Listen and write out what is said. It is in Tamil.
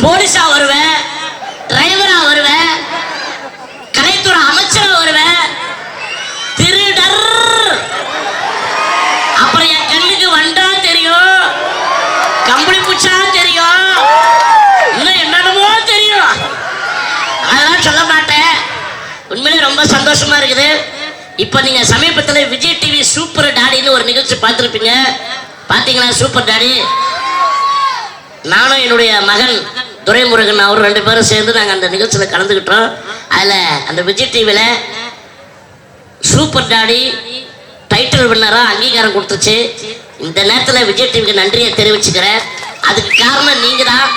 போலீஸா வருவேன், டிரைவரா வருவேன், கலைத்துறை அமைச்சரா வருவேன், திருடர். அப்புறம் என் கண்ணுக்கு வண்டா தெரியும், கம்பளி பூச்சா தெரியும், இன்னும் என்னென்னமோ தெரியும். அதெல்லாம் சொல்ல மாட்டேன். உண்மையிலே ரொம்ப சந்தோஷமா இருக்குது. இப்போ நீங்க சமீபத்தில் விஜய் டிவி சூப்பர் டாடின்னு ஒரு நிகழ்ச்சி பார்த்துருப்பீங்க. பார்த்தீங்களா? Super daddy. நானும் என்னுடைய மகன் துரைமுருகன் அவர் 2 பேரும் சேர்ந்து நாங்கள் அந்த நிகழ்ச்சியில் கலந்துக்கிட்டோம். அதில் அந்த விஜய் டிவியில் சூப்பர் டாடி டைட்டில் வின்னராக அங்கீகாரம் கொடுத்துச்சு. இந்த நேரத்தில் விஜய் டிவிக்கு நன்றியை தெரிவிச்சுக்கிறேன். அதுக்கு காரணம் நீங்கள் தான்.